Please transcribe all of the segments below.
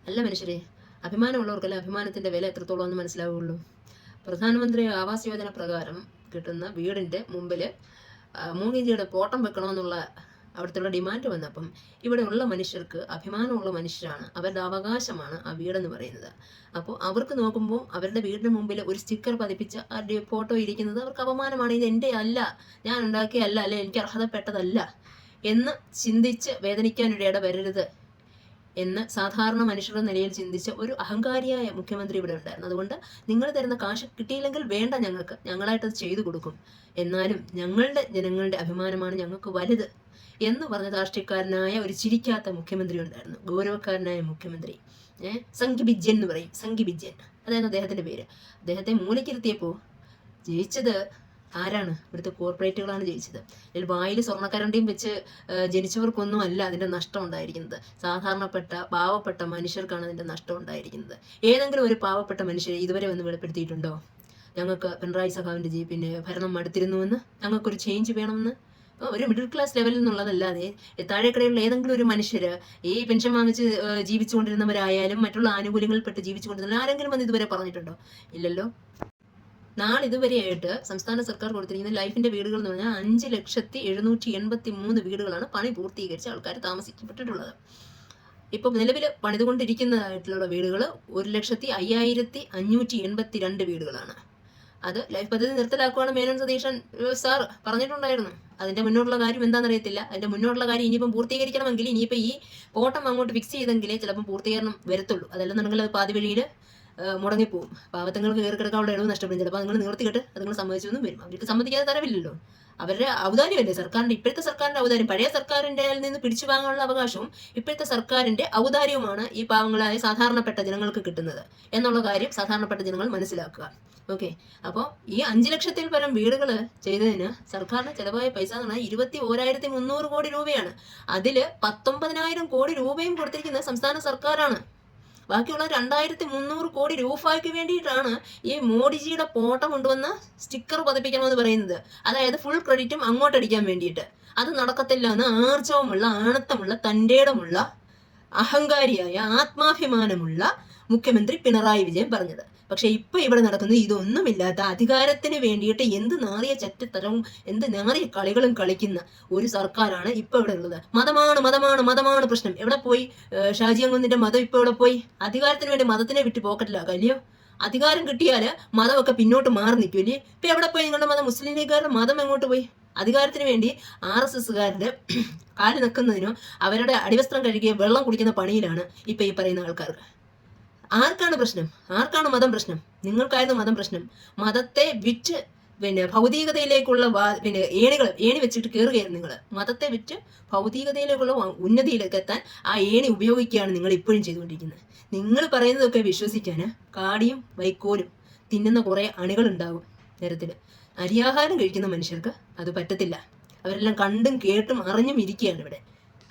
അല്ല മനുഷ്യരെ, അഭിമാനമുള്ളവർക്കല്ല അഭിമാനത്തിൻ്റെ വില എത്രത്തോളം എന്ന് മനസ്സിലാവുകയുള്ളൂ. പ്രധാനമന്ത്രി ആവാസ് യോജന പ്രകാരം കിട്ടുന്ന വീടിൻ്റെ മുമ്പിൽ മൂങ്ങിഞ്ചിയുടെ പോട്ടം വെക്കണമെന്നുള്ള അവിടുത്തെ ഡിമാൻഡ് വന്നപ്പം ഇവിടെയുള്ള മനുഷ്യർക്ക്, അഭിമാനമുള്ള മനുഷ്യരാണ്, അവരുടെ അവകാശമാണ് ആ വീടെന്ന് പറയുന്നത്. അപ്പോൾ അവർക്ക് നോക്കുമ്പോൾ അവരുടെ വീടിന് മുമ്പിൽ ഒരു സ്റ്റിക്കർ പതിപ്പിച്ച ആ ഫോട്ടോ ഇരിക്കുന്നത് അവർക്ക് അപമാനമാണ്. ഇത് എൻ്റെ അല്ല, ഞാൻ ഉണ്ടാക്കിയല്ല, അല്ലെ എനിക്ക് അർഹതപ്പെട്ടതല്ല എന്ന് ചിന്തിച്ച് വേദനിക്കാനിടയിട വരരുത് എന്ന് സാധാരണ മനുഷ്യരുടെ നിലയിൽ ചിന്തിച്ച ഒരു അഹങ്കാരിയായ മുഖ്യമന്ത്രി ഇവിടെ ഉണ്ടായിരുന്നു. അതുകൊണ്ട് നിങ്ങൾ തരുന്ന കാശ് കിട്ടിയില്ലെങ്കിൽ വേണ്ട, ഞങ്ങളായിട്ടത് ചെയ്തു കൊടുക്കും, എന്നാലും ഞങ്ങളുടെ ജനങ്ങളുടെ അഭിമാനമാണ് ഞങ്ങൾക്ക് വലുത് എന്ന് പറഞ്ഞ രാഷ്ട്രീയക്കാരനായ ഒരു ചിരിക്കാത്ത മുഖ്യമന്ത്രി ഉണ്ടായിരുന്നു, ഗൗരവക്കാരനായ മുഖ്യമന്ത്രി. സംഘി ബിജ്ജൻ എന്ന് പറയും, സംഘി ബിജ്ജൻ അതായിരുന്നു അദ്ദേഹത്തിൻ്റെ പേര്. അദ്ദേഹത്തെ മൂലക്കിരുത്തിയപ്പോൾ ജയിച്ചത് ആരാണ്? ഇവിടുത്തെ കോർപ്പറേറ്റുകളാണ് ജയിച്ചത്. ഇതിൽ വായിൽ സ്വർണ്ണക്കരണ്ടിയും വെച്ച് ജനിച്ചവർക്കൊന്നും അല്ല അതിൻ്റെ നഷ്ടം ഉണ്ടായിരിക്കുന്നത്. സാധാരണപ്പെട്ട പാവപ്പെട്ട മനുഷ്യർക്കാണ് അതിൻ്റെ നഷ്ടം ഉണ്ടായിരിക്കുന്നത്. ഏതെങ്കിലും ഒരു പാവപ്പെട്ട മനുഷ്യരെ ഇതുവരെ വന്ന് വെളിപ്പെടുത്തിയിട്ടുണ്ടോ ഞങ്ങൾക്ക് പിണറായി സഖാവിൻ്റെ ഭരണം മടുത്തിരുന്നുവെന്ന്, ഞങ്ങൾക്കൊരു ചേഞ്ച് വേണമെന്ന്? ഒരു മിഡിൽ ക്ലാസ് ലെവലിൽ നിന്നുള്ളതല്ലാതെ താഴേക്കടയിലുള്ള ഏതെങ്കിലും ഒരു മനുഷ്യർ, ഈ പെൻഷൻ വാങ്ങിച്ച് ജീവിച്ചുകൊണ്ടിരുന്നവരായാലും മറ്റുള്ള ആനുകൂല്യങ്ങളിൽപ്പെട്ട് ജീവിച്ചുകൊണ്ടിരുന്ന ആരെങ്കിലും വന്ന് ഇതുവരെ പറഞ്ഞിട്ടുണ്ടോ? ഇല്ലല്ലോ. നാളിതുവരെയായിട്ട് സംസ്ഥാന സർക്കാർ കൊടുത്തിരിക്കുന്ന ലൈഫിന്റെ വീടുകൾ എന്ന് പറഞ്ഞാൽ 5,783 വീടുകളാണ് പണി പൂർത്തീകരിച്ച ആൾക്കാർ താമസിക്കപ്പെട്ടിട്ടുള്ളത്. ഇപ്പം നിലവിൽ പണിതുകൊണ്ടിരിക്കുന്നതായിട്ടുള്ള വീടുകൾ 1,05,582 വീടുകളാണ്. അത് ലൈഫ് പദ്ധതി നിർത്തലാക്കുവാണ് മേനോൻ സതീശൻ സാർ പറഞ്ഞിട്ടുണ്ടായിരുന്നു. അതിന്റെ മുന്നോട്ടുള്ള കാര്യം എന്താണെന്നറിയത്തില്ല. അതിന്റെ മുന്നോട്ടുള്ള കാര്യം ഇനിയിപ്പം പൂർത്തീകരിക്കണമെങ്കിൽ ഇനിയിപ്പോൾ ഈ പോട്ടം അങ്ങോട്ട് ഫിക്സ് ചെയ്തെങ്കിലേ ചിലപ്പം പൂർത്തീകരണം വരത്തുള്ളൂ. അതല്ലെന്നുണ്ടെങ്കിൽ അത് പാതി വഴിയിൽ മുടങ്ങിപ്പോവും. പാവത്തങ്ങൾക്ക് കയറി കിടക്കാനുള്ള ഇടവ് നഷ്ടപ്പെടും. ചിലപ്പോൾ നിങ്ങൾ നിവർത്തിക്കെട്ട് അതുങ്ങൾ സമ്മതിച്ചൊന്നും വരും. അവർക്ക് സമ്മതിക്കാതെ തരവില്ലല്ലോ. അവരുടെ ഔദാര്യമല്ലേ സർക്കാരിന്റെ, ഇപ്പോഴത്തെ സർക്കാരിന്റെ ഔദാര്യം. പഴയ സർക്കാരിന്റെ നിന്ന് പിടിച്ചു വാങ്ങാനുള്ള അവകാശവും ഇപ്പോഴത്തെ സർക്കാരിന്റെ ഔദാര്യവുമാണ് ഈ പാവങ്ങളായ സാധാരണപ്പെട്ട ജനങ്ങൾക്ക് കിട്ടുന്നത് എന്നുള്ള കാര്യം സാധാരണപ്പെട്ട ജനങ്ങൾ മനസ്സിലാക്കുക. ഓക്കെ, അപ്പോൾ ഈ 5 ലക്ഷത്തിൽ പരം വീടുകൾ ചെയ്തതിന് സർക്കാരിന് ചിലവായ പൈസ എന്ന് പറഞ്ഞാൽ 21,300 കോടി രൂപയാണ്. അതിൽ 19,000 കോടി രൂപയും കൊടുത്തിരിക്കുന്നത് സംസ്ഥാന സർക്കാരാണ്. ബാക്കിയുള്ള 2,300 കോടി രൂപയ്ക്ക് വേണ്ടിയിട്ടാണ് ഈ മോഡിജിയുടെ ഫോട്ടോ കൊണ്ടുവന്ന് സ്റ്റിക്കർ പതിപ്പിക്കണമെന്ന് പറയുന്നത്. അതായത് ഫുൾ ക്രെഡിറ്റും അങ്ങോട്ടടിക്കാൻ വേണ്ടിയിട്ട്. അത് നടക്കത്തില്ല എന്ന് ആർജവമുള്ള, ആണത്തമുള്ള, തൻ്റെടമുള്ള, അഹങ്കാരിയായ, ആത്മാഭിമാനമുള്ള മുഖ്യമന്ത്രി പിണറായി വിജയൻ പറഞ്ഞത്. പക്ഷെ ഇപ്പൊ ഇവിടെ നടക്കുന്നത് ഇതൊന്നുമില്ലാത്ത, അധികാരത്തിന് വേണ്ടിയിട്ട് എന്ത് നാറിയ ചറ്റത്തരവും എന്ത് നാറിയ കളികളും കളിക്കുന്ന ഒരു സർക്കാരാണ് ഇപ്പൊ ഇവിടെ ഉള്ളത്. മതമാണ് മതമാണ് മതമാണ് പ്രശ്നം. എവിടെ പോയി ഷാജി അംഗത്തിന്റെ മതം? ഇപ്പൊ എവിടെ പോയി? അധികാരത്തിന് വേണ്ടി മതത്തിനെ വിട്ട് പോക്കറ്റിലാക്കുക അല്ലയോ? അധികാരം കിട്ടിയാൽ മതമൊക്കെ പിന്നോട്ട് മാറി നിൽക്കും അല്ലേ? ഇപ്പൊ എവിടെ പോയി നിങ്ങളുടെ മതം? മുസ്ലിം ലീഗുകാരുടെ മതം എങ്ങോട്ട് പോയി? അധികാരത്തിന് വേണ്ടി RSSകാരുടെ കാല് നിൽക്കുന്നതിനോ അവരുടെ അടിവസ്ത്രം കഴുകിയ വെള്ളം കുടിക്കുന്ന പണിയിലാണ് ഇപ്പൊ ഈ പറയുന്ന ആൾക്കാർ. ആർക്കാണ് പ്രശ്നം? ആർക്കാണ് മതം പ്രശ്നം? നിങ്ങൾക്കായിരുന്നു മതം പ്രശ്നം. മതത്തെ വിറ്റ് ഭൗതികതയിലേക്കുള്ള ഏണി വെച്ചിട്ട് കയറുകയായിരുന്നു നിങ്ങൾ. മതത്തെ വിറ്റ് ഭൗതികതയിലേക്കുള്ള ഉന്നതിയിലേക്ക് എത്താൻ ആ ഏണി ഉപയോഗിക്കുകയാണ് നിങ്ങൾ ഇപ്പോഴും ചെയ്തുകൊണ്ടിരിക്കുന്നത്. നിങ്ങൾ പറയുന്നതൊക്കെ വിശ്വസിക്കാൻ കാടിയും വൈക്കോലും തിന്നുന്ന കുറേ അണികളുണ്ടാകും നേരത്തിൽ. അരിയാഹാരം കഴിക്കുന്ന മനുഷ്യർക്ക് അത് പറ്റത്തില്ല. അവരെല്ലാം കണ്ടും കേട്ടും അറിഞ്ഞും ഇരിക്കുകയാണ് ഇവിടെ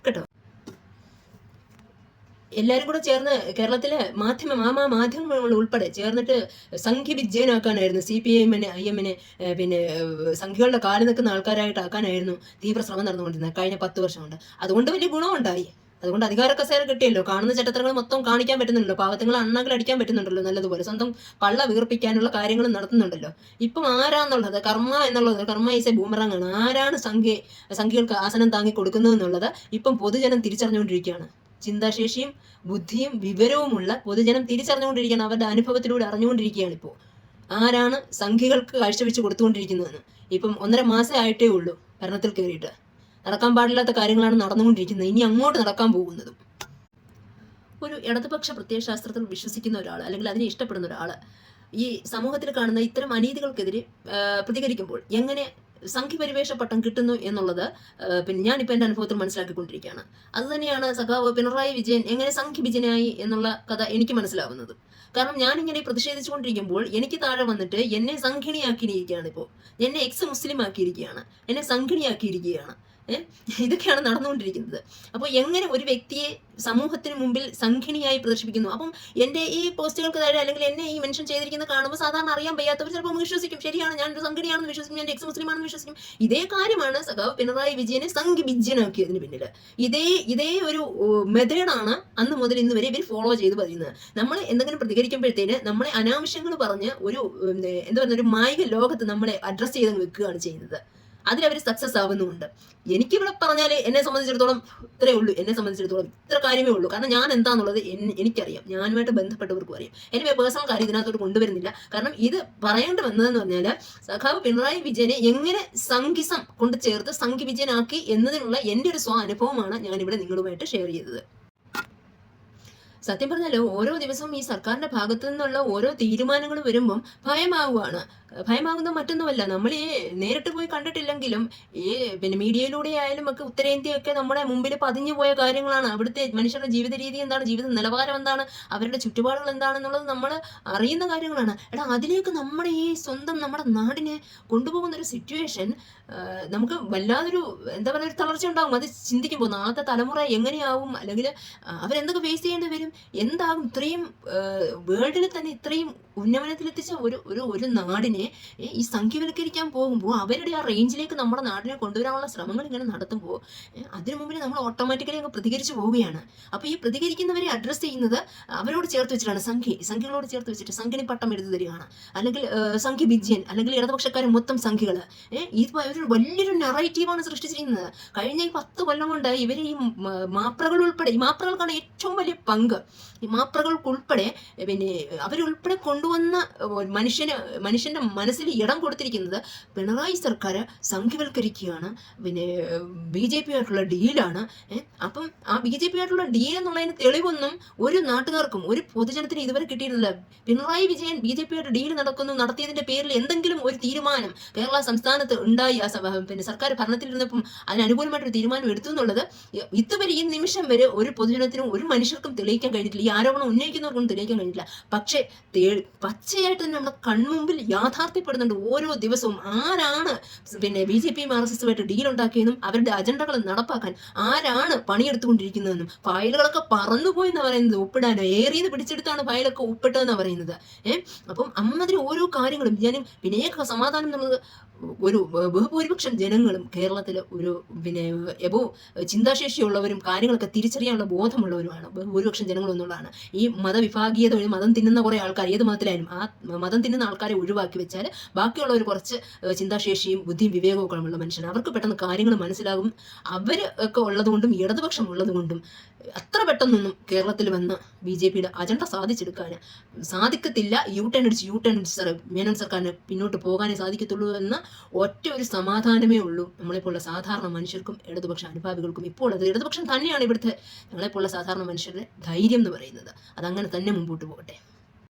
കേട്ടോ. എല്ലാവരും കൂടെ ചേർന്ന് കേരളത്തിലെ മാധ്യമങ്ങൾ ഉൾപ്പെടെ ചേർന്നിട്ട് സംഘി വിജയനാക്കാനായിരുന്നു. CPIM IM സംഘികളുടെ കാല് നിൽക്കുന്ന ആൾക്കാരായിട്ട് ആക്കാനായിരുന്നു തീവ്ര ശ്രമം നടന്നുകൊണ്ടിരുന്നത് കഴിഞ്ഞ 10 വർഷം കൊണ്ട്. അതുകൊണ്ട് വലിയ ഗുണമുണ്ടായി. അതുകൊണ്ട് അധികാര കസേര കിട്ടിയല്ലോ. കാണുന്ന ചട്ടത്തരങ്ങൾ മൊത്തം കാണിക്കാൻ പറ്റുന്നുണ്ടല്ലോ. പാവത്തുങ്ങൾ അണ്ണകൾ അടിക്കാൻ പറ്റുന്നുണ്ടല്ലോ നല്ലതുപോലെ. സ്വന്തം പള്ള വീർപ്പിക്കാനുള്ള കാര്യങ്ങൾ നടത്തുന്നുണ്ടല്ലോ. ഇപ്പം ആരാന്നുള്ളത്, കർമ്മ എന്നുള്ളത്, കർമ്മ ഈസ് എ ബൂമറാങ് ആണ്. ആരാണ് സംഘികൾക്ക് ആസനം താങ്ങി കൊടുക്കുന്നത് എന്നുള്ളത് ഇപ്പം പൊതുജനം തിരിച്ചറിഞ്ഞുകൊണ്ടിരിക്കുകയാണ്. ചിന്താശേഷിയും ബുദ്ധിയും വിവരവുമുള്ള പൊതുജനം തിരിച്ചറിഞ്ഞുകൊണ്ടിരിക്കുകയാണ്. അവരുടെ അനുഭവത്തിലൂടെ അറിഞ്ഞുകൊണ്ടിരിക്കുകയാണ് ഇപ്പോൾ ആരാണ് സംഘികൾക്ക് കാഴ്ചവെച്ച് കൊടുത്തുകൊണ്ടിരിക്കുന്നതെന്ന്. ഇപ്പം 1.5 മാസം ആയിട്ടേ ഉള്ളൂ ഭരണത്തിൽ കയറിയിട്ട്. നടക്കാൻ പാടില്ലാത്ത കാര്യങ്ങളാണ് നടന്നുകൊണ്ടിരിക്കുന്നത്, ഇനി അങ്ങോട്ട് നടക്കാൻ പോകുന്നതും. ഒരു ഇടതുപക്ഷ പ്രത്യയശാസ്ത്രത്തിൽ വിശ്വസിക്കുന്ന ഒരാൾ, അല്ലെങ്കിൽ അതിനെ ഇഷ്ടപ്പെടുന്ന ഒരാൾ, ഈ സമൂഹത്തിൽ കാണുന്ന ഇത്തരം അനീതികൾക്കെതിരെ പ്രതികരിക്കുമ്പോൾ എങ്ങനെ സംഘിപരിവേഷ പട്ടം കിട്ടുന്നു എന്നുള്ളത് ഞാനിപ്പോൾ എൻ്റെ അനുഭവത്തിൽ മനസ്സിലാക്കിക്കൊണ്ടിരിക്കുകയാണ്. അതുതന്നെയാണ് സഖാവ് പിണറായി വിജയൻ എങ്ങനെ സംഘി വിജയനായി എന്നുള്ള കഥ എനിക്ക് മനസ്സിലാവുന്നത്. കാരണം ഞാനിങ്ങനെ പ്രതിഷേധിച്ചുകൊണ്ടിരിക്കുമ്പോൾ എനിക്ക് താഴെ വന്നിട്ട് എന്നെ സംഘിണിയാക്കിയിരിക്കുകയാണ്. ഇപ്പോൾ എന്നെ മുസ്ലിം ആക്കിയിരിക്കുകയാണ്, എന്നെ സംഘിണിയാക്കിയിരിക്കുകയാണ്. ഇതൊക്കെയാണ് നടന്നുകൊണ്ടിരിക്കുന്നത്. അപ്പോൾ എങ്ങനെ ഒരു വ്യക്തിയെ സമൂഹത്തിന് മുമ്പിൽ സംഘിണിയായി പ്രദർശിപ്പിക്കുന്നു? അപ്പം എൻ്റെ ഈ പോസ്റ്റുകൾക്ക് താഴെ അല്ലെങ്കിൽ എന്നെ ഈ മെൻഷൻ ചെയ്തിരിക്കുന്നത് കാണുമ്പോൾ സാധാരണ അറിയാൻ വയ്യാത്തവർ ചിലപ്പോൾ വിശ്വസിക്കും, ശരിയാണ്, ഞാനൊരു സംഘിണിയാണെന്ന് വിശ്വസിക്കും, ഞാൻ എക്സ് മുസ്ലിം ആണെന്ന് വിശ്വസിക്കും. ഇതേ കാര്യമാണ് സഖാവ് പിണറായി വിജയനെ സംഘിബിജ്ജനാക്കിയതിന് പിന്നിൽ. ഇതേ ഒരു മെത്തേഡാണ് അന്ന് മുതൽ ഇന്ന് വരെ ഇവർ ഫോളോ ചെയ്ത് പറയുന്നത്. നമ്മൾ എന്തെങ്കിലും പ്രതികരിക്കുമ്പോഴത്തേന് നമ്മളെ അനാവശ്യങ്ങൾ പറഞ്ഞ് ഒരു എന്താ പറയുക, ഒരു മായിക ലോകത്ത് നമ്മളെ അഡ്രസ്സ് ചെയ്ത് വെക്കുകയാണ് ചെയ്യുന്നത്. അതിലവർ സക്സസ് ആവുന്നുമുണ്ട്. എനിക്കിവിടെ പറഞ്ഞാൽ എന്നെ സംബന്ധിച്ചിടത്തോളം ഇത്രയേ ഉള്ളൂ. എന്നെ സംബന്ധിച്ചിടത്തോളം ഇത്ര കാര്യമേ ഉള്ളൂ. കാരണം ഞാൻ എന്താണെന്നുള്ളത് എനിക്കറിയാം, ഞാനുമായിട്ട് ബന്ധപ്പെട്ടവർക്കും അറിയാം. എൻ്റെ പേഴ്സണൽ കാര്യം ഇതിനകത്തോട്ട് കൊണ്ടുവരുന്നില്ല. കാരണം ഇത് പറയേണ്ടി വന്നതെന്ന് പറഞ്ഞാൽ സഖാവ് പിണറായി വിജയനെ എങ്ങനെ സംഘിസം കൊണ്ട് ചേർത്ത് സംഘി വിജയനാക്കി എന്നതിനുള്ള എൻ്റെ ഒരു അനുഭവമാണ് ഞാനിവിടെ നിങ്ങളുമായിട്ട് ഷെയർ ചെയ്തത്. സത്യം പറഞ്ഞാൽ ഓരോ ദിവസവും ഈ സർക്കാരിന്റെ ഭാഗത്തു നിന്നുള്ള ഓരോ തീരുമാനങ്ങൾ വരുമ്പം ഭയമാകുന്ന മറ്റൊന്നുമല്ല. നമ്മൾ ഈ നേരിട്ട് പോയി കണ്ടിട്ടില്ലെങ്കിലും ഈ മീഡിയയിലൂടെ ആയാലും ഒക്കെ ഉത്തരേന്ത്യയൊക്കെ നമ്മുടെ മുമ്പിൽ പതിഞ്ഞു പോയ കാര്യങ്ങളാണ്. അവിടുത്തെ മനുഷ്യരുടെ ജീവിത രീതി എന്താണ്, ജീവിത നിലവാരം എന്താണ്, അവരുടെ ചുറ്റുപാടുകൾ എന്താണെന്നുള്ളത് നമ്മൾ അറിയുന്ന കാര്യങ്ങളാണ്. അതിലേക്ക് നമ്മുടെ ഈ സ്വന്തം നമ്മുടെ നാടിനെ കൊണ്ടുപോകുന്ന ഒരു സിറ്റുവേഷൻ നമുക്ക് വല്ലാതൊരു എന്താ പറയുക, ഒരു തളർച്ച ഉണ്ടാകും. അത് ചിന്തിക്കുമ്പോൾ നാളത്തെ തലമുറ എങ്ങനെയാവും, അല്ലെങ്കിൽ അവരെന്തൊക്കെ ഫേസ് ചെയ്യേണ്ടി വരും, എന്താകും. ഇത്രയും വേൾഡിൽ തന്നെ ഇത്രയും ഉന്നമനത്തിലെത്തിച്ച ഒരു നാടിനെ ഈ സംഖ്യവൽക്കരിക്കാൻ പോകുമ്പോൾ അവരുടെ ആ റേഞ്ചിലേക്ക് നമ്മുടെ നാടിനെ കൊണ്ടുവരാനുള്ള ശ്രമങ്ങൾ ഇങ്ങനെ നടത്തുമ്പോൾ അതിനു മുമ്പിൽ നമ്മൾ ഓട്ടോമാറ്റിക്കലി അങ്ങ് പ്രതികരിച്ചു പോവുകയാണ്. അപ്പോൾ ഈ പ്രതികരിക്കുന്നവരെ അഡ്രസ്സ് ചെയ്യുന്നത് അവരോട് ചേർത്ത് വെച്ചിട്ടാണ്, സംഖ്യകളോട് ചേർത്ത് വെച്ചിട്ട് സംഖ്യനി പട്ടം എടുത്തു തരികയാണ്, അല്ലെങ്കിൽ സംഖ്യ ബിജ്യൻ, അല്ലെങ്കിൽ ഇടതുപക്ഷക്കാരൻ മൊത്തം സംഖ്യകൾ. ഇത് ഒരു വലിയൊരു നറേറ്റീവാണ് സൃഷ്ടിച്ചിരിക്കുന്നത്. കഴിഞ്ഞ ഈ 10 കൊല്ലം കൊണ്ട് ഇവർ ഈ മാപ്രകൾ ഉൾപ്പെടെ, ഈ മാപ്രകൾക്കാണ് ഏറ്റവും വലിയ പങ്ക്. ഈ മാപ്രകൾക്കുൾപ്പെടെ അവരുൾപ്പെടെ കൊണ്ടുവന്ന മനുഷ്യന്റെ മനസ്സിൽ ഇടം കൊടുത്തിരിക്കുന്നത് പിണറായി സർക്കാർ സംഖ്യവൽക്കരിക്കുകയാണ്, BJP ആയിട്ടുള്ള ഡീലാണ്. അപ്പം ആ BJP ആയിട്ടുള്ള ഡീൽ എന്നുള്ളതിന് തെളിവൊന്നും ഒരു നാട്ടുകാർക്കും ഒരു പൊതുജനത്തിന് ഇതുവരെ കിട്ടിയിരുന്നില്ല. പിണറായി വിജയൻ BJP ആയിട്ട് ഡീൽ നടത്തിയതിന്റെ പേരിൽ എന്തെങ്കിലും ഒരു തീരുമാനം കേരള സംസ്ഥാനത്ത് ഉണ്ടായി, സർക്കാർ ഭരണത്തിലിരുന്നപ്പം അതിനനുകൂലമായിട്ടൊരു തീരുമാനം എടുത്തു എന്നുള്ളത് ഇതുവരെ ഈ നിമിഷം വരെ ഒരു പൊതുജനത്തിനും ഒരു മനുഷ്യർക്കും തെളിയിക്കാൻ കഴിഞ്ഞിട്ടില്ല. ഈ ആരോപണം ഉന്നയിക്കുന്നവർക്കൊന്നും തെളിയിക്കാൻ കഴിഞ്ഞിട്ടില്ല. പക്ഷേ പച്ചയായിട്ട് തന്നെ നമ്മുടെ കൺമുമ്പിൽ യാഥാർത്ഥ്യപ്പെടുന്നുണ്ട് ഓരോ ദിവസവും. ആരാണ് BJP RSSുമായിട്ട് ഡീൽ ഉണ്ടാക്കിയതെന്നും അവരുടെ അജണ്ടകൾ നടപ്പാക്കാൻ ആരാണ് പണിയെടുത്തുകൊണ്ടിരിക്കുന്നതെന്നും. ഫയലുകളൊക്കെ പറന്നുപോയി എന്നാ പറയുന്നത്, ഒപ്പിടാനോ ഏറിയത് പിടിച്ചെടുത്താണ് ഫയലൊക്കെ ഒപ്പിട്ടതെന്നാണ് പറയുന്നത്. അപ്പം അമ്മതിന് ഓരോ കാര്യങ്ങളും സമാധാനം എന്നുള്ളത് ഒരു ബഹുഭൂരിപക്ഷം ജനങ്ങളും കേരളത്തിൽ ഒരു ചിന്താശേഷിയുള്ളവരും കാര്യങ്ങളൊക്കെ തിരിച്ചറിയാനുള്ള ബോധമുള്ളവരുമാണ് ഭൂരിപക്ഷം ജനങ്ങൾ എന്നുള്ളതാണ്. ഈ മതവിഭാഗീയത വഴി മതം തിന്നുന്ന കുറേ ആൾക്കാർ, ഏത് മതത്തിലായാലും ആ മതം തിന്നുന്ന ആൾക്കാരെ ഒഴിവാക്കി വെച്ചാൽ ബാക്കിയുള്ളവർ കുറച്ച് ചിന്താശേഷിയും ബുദ്ധിയും വിവേകവും ഒക്കെ ഉള്ള മനുഷ്യനാണ്. അവർക്ക് പെട്ടെന്ന് കാര്യങ്ങൾ മനസ്സിലാകും. അവർ ഒക്കെ ഉള്ളതുകൊണ്ടും ഇടതുപക്ഷം ഉള്ളതുകൊണ്ടും അത്ര പെട്ടെന്നൊന്നും കേരളത്തിൽ വന്ന് BJPയുടെ അജണ്ട സാധിച്ചെടുക്കാൻ സാധിക്കത്തില്ല. യൂട്ടേൺ അടിച്ച് മേനോൻ സർക്കാരിന് പിന്നോട്ട് പോകാനേ സാധിക്കത്തുള്ളൂ എന്ന ഒറ്റ ഒരു സമാധാനമേ ഉള്ളൂ നമ്മളെപ്പോലുള്ള സാധാരണ മനുഷ്യർക്കും ഇടതുപക്ഷ അനുഭാവികൾക്കും. ഇപ്പോൾ അത് ഇടതുപക്ഷം തന്നെയാണ് ഇവിടുത്തെ ഞങ്ങളെപ്പോലുള്ള സാധാരണ മനുഷ്യരുടെ ധൈര്യം എന്ന് പറയുന്നത്. അതങ്ങനെ തന്നെ മുമ്പോട്ട് പോകട്ടെ.